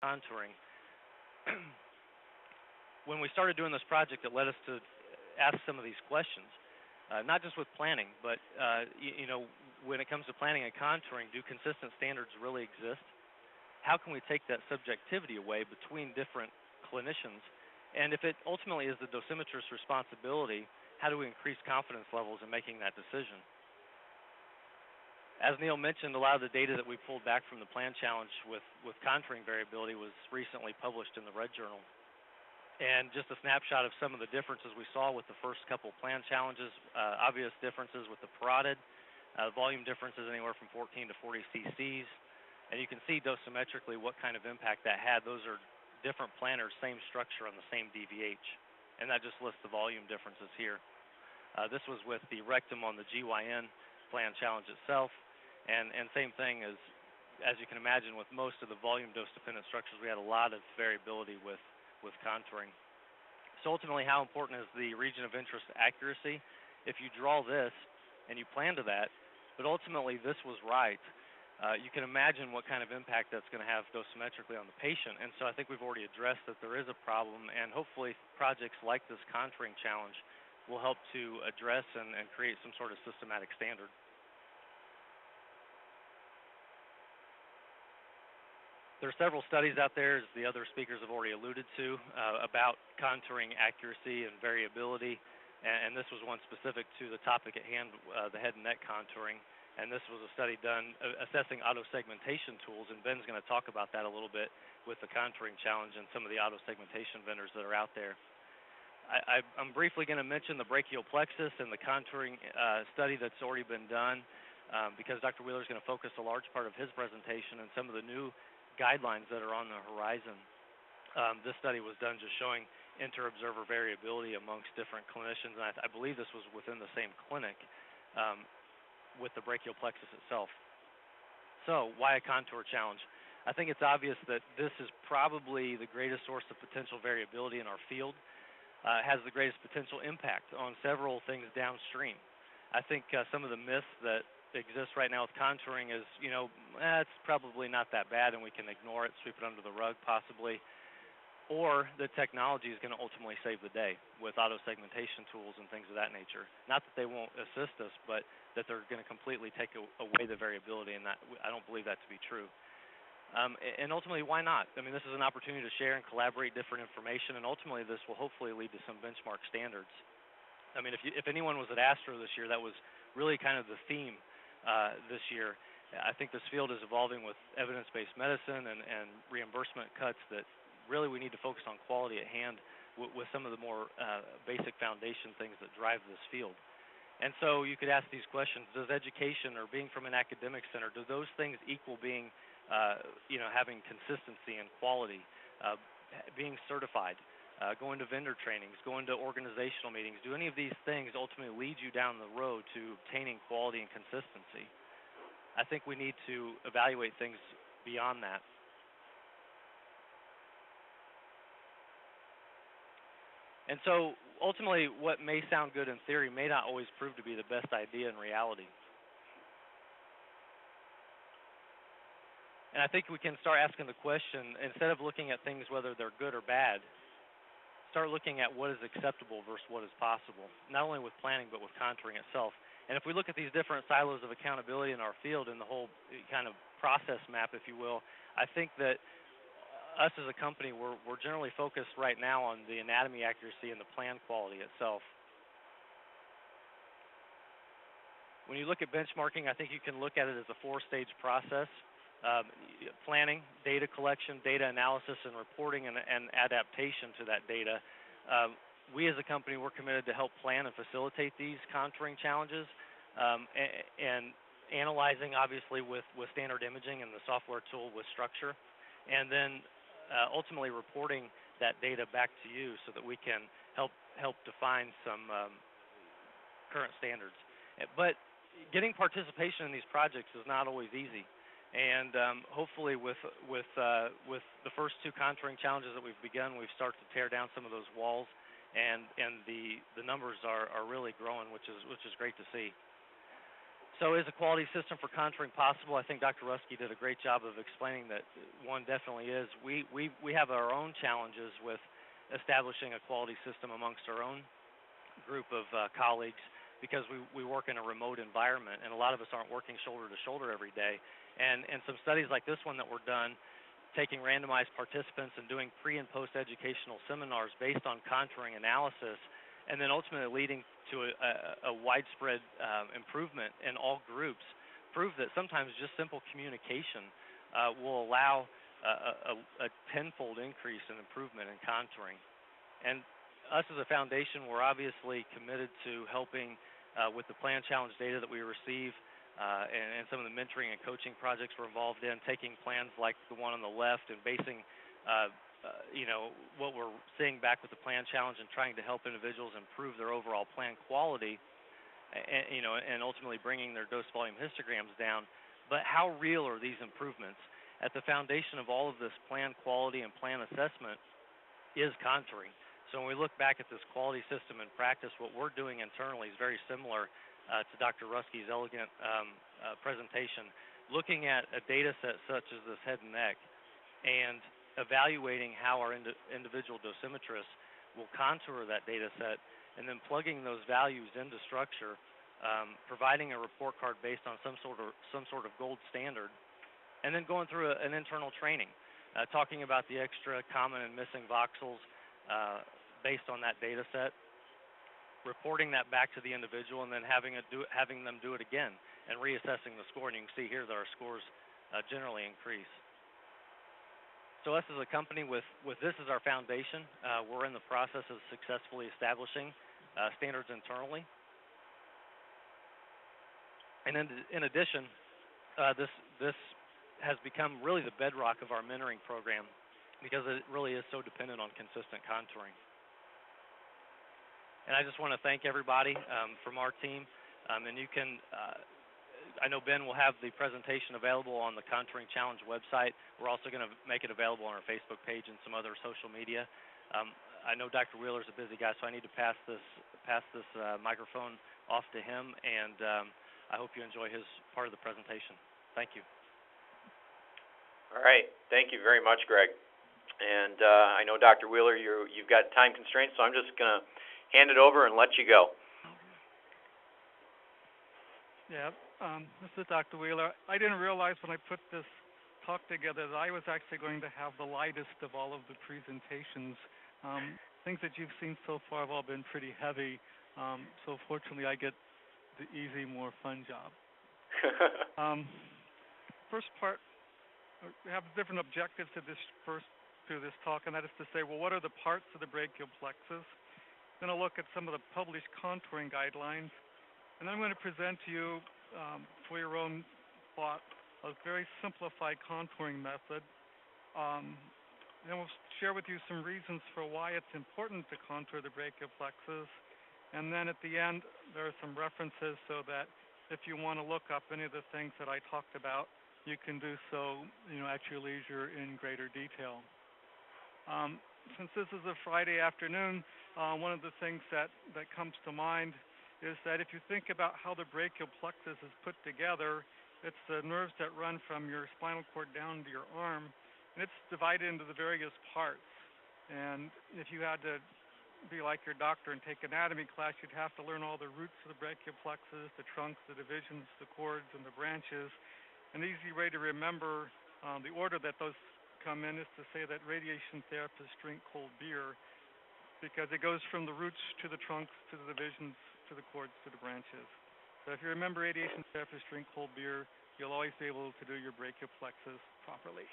contouring. When we started doing this project, it led us to ask some of these questions, not just with planning, but when it comes to planning and contouring, do consistent standards really exist? How can we take that subjectivity away between different clinicians? And if it ultimately is the dosimetrist's responsibility, how do we increase confidence levels in making that decision? As Neil mentioned, a lot of the data that we pulled back from the plan challenge with contouring variability was recently published in the Red Journal. And just a snapshot of some of the differences we saw with the first couple plan challenges, obvious differences with the parotid, volume differences anywhere from 14 to 40 cc's. And you can see dosimetrically what kind of impact that had. Those are different planners, same structure on the same DVH. And that just lists the volume differences here. This was with the rectum on the GYN plan challenge itself. And same thing as you can imagine with most of the volume dose-dependent structures, we had a lot of variability with contouring. So ultimately, how important is the region of interest accuracy? If you draw this and you plan to that, but ultimately this was right, you can imagine what kind of impact that's going to have dosimetrically on the patient. And so I think we've already addressed that there is a problem, and hopefully projects like this contouring challenge will help to address and create some sort of systematic standard. There are several studies out there, as the other speakers have already alluded to, about contouring accuracy and variability, and this was one specific to the topic at hand, the head and neck contouring. And this was a study done assessing auto-segmentation tools, and Ben's going to talk about that a little bit with the contouring challenge and some of the auto-segmentation vendors that are out there. I'm briefly going to mention the brachial plexus and the contouring study that's already been done, because Dr. Wheeler is going to focus a large part of his presentation on some of the new guidelines that are on the horizon. This study was done just showing inter-observer variability amongst different clinicians, and I believe this was within the same clinic. With the brachial plexus itself. So why a contour challenge? I think it's obvious that this is probably the greatest source of potential variability in our field. Has the greatest potential impact on several things downstream. I think some of the myths that exist right now with contouring is, it's probably not that bad and we can ignore it, sweep it under the rug possibly. Or the technology is going to ultimately save the day with auto-segmentation tools and things of that nature. Not that they won't assist us, but that they're going to completely take away the variability, and that I don't believe that to be true. And ultimately, why not? I mean, this is an opportunity to share and collaborate different information, and ultimately this will hopefully lead to some benchmark standards. I mean, if anyone was at ASTRO this year, that was really kind of the theme this year. I think this field is evolving with evidence-based medicine and reimbursement cuts that really we need to focus on quality at hand with some of the more basic foundation things that drive this field. And so you could ask these questions: does education or being from an academic center, do those things equal being, having consistency and quality, being certified, going to vendor trainings, going to organizational meetings? Do any of these things ultimately lead you down the road to obtaining quality and consistency? I think we need to evaluate things beyond that. And so ultimately what may sound good in theory may not always prove to be the best idea in reality. And I think we can start asking the question, instead of looking at things whether they're good or bad, start looking at what is acceptable versus what is possible, not only with planning but with contouring itself. And if we look at these different silos of accountability in our field and the whole kind of process map, if you will, I think that us as a company, we're generally focused right now on the anatomy accuracy and the plan quality itself. When you look at benchmarking, I think you can look at it as a four-stage process. Planning, data collection, data analysis, and reporting and adaptation to that data. We as a company, we're committed to help plan and facilitate these contouring challenges and analyzing, obviously, with standard imaging and the software tool with structure, and then ultimately reporting that data back to you so that we can help define some current standards. But getting participation in these projects is not always easy. And hopefully with the first two contouring challenges that we've begun, we've started to tear down some of those walls, and the numbers are really growing, which is great to see. So is a quality system for contouring possible? I think Dr. Ruski did a great job of explaining that one definitely is. We have our own challenges with establishing a quality system amongst our own group of colleagues because we work in a remote environment, and a lot of us aren't working shoulder to shoulder every day. And some studies like this one that were done, taking randomized participants and doing pre- and post-educational seminars based on contouring analysis, and then ultimately leading to a widespread improvement in all groups, prove that sometimes just simple communication will allow a tenfold increase in improvement in contouring. And us as a foundation, we're obviously committed to helping with the plan challenge data that we receive and some of the mentoring and coaching projects we're involved in, taking plans like the one on the left and basing what we're seeing back with the plan challenge and trying to help individuals improve their overall plan quality and ultimately bringing their dose volume histograms down. But how real are these improvements? At the foundation of all of this plan quality and plan assessment is contouring. So when we look back at this quality system in practice, what we're doing internally is very similar to Dr. Ruski's elegant presentation, looking at a data set such as this head and neck and evaluating how our individual dosimetrists will contour that data set and then plugging those values into structure, providing a report card based on some sort of gold standard, and then going through an internal training, talking about the extra common and missing voxels based on that data set, reporting that back to the individual, and then having them do it again and reassessing the score. And you can see here that our scores generally increase. So us as a company, with this as our foundation, we're in the process of successfully establishing standards internally. And in addition, this has become really the bedrock of our mentoring program because it really is so dependent on consistent contouring. And I just want to thank everybody from our team. And you can, I know Ben will have the presentation available on the Contouring Challenge website. We're also going to make it available on our Facebook page and some other social media. I know Dr. Wheeler's a busy guy, so I need to pass this microphone off to him. And I hope you enjoy his part of the presentation. Thank you. All right. Thank you very much, Greg. And I know, Dr. Wheeler, you've got time constraints, so I'm just going to hand it over and let you go. Yeah, this is Dr. Wheeler. I didn't realize when I put this talk together that I was actually going to have the lightest of all of the presentations. Things that you've seen so far have all been pretty heavy, so fortunately I get the easy, more fun job. First part, we have different objectives to this talk, and that is to say, well, what are the parts of the brachial plexus? Then I'll look at some of the published contouring guidelines, and then I'm going to present to you, for your own thought, a very simplified contouring method. Then we'll share with you some reasons for why it's important to contour the brachial plexus, and then at the end there are some references so that if you want to look up any of the things that I talked about, you can do so, at your leisure in greater detail. Since this is a Friday afternoon, one of the things that comes to mind is that if you think about how the brachial plexus is put together, it's the nerves that run from your spinal cord down to your arm, and it's divided into the various parts. And if you had to be like your doctor and take anatomy class, you'd have to learn all the roots of the brachial plexus, the trunks, the divisions, the cords, and the branches. An easy way to remember the order that those come in is to say that radiation therapists drink cold beer, because it goes from the roots to the trunks to the divisions to the cords to the branches. So if you remember radiation therapists drink cold beer, you'll always be able to do your brachial plexus properly.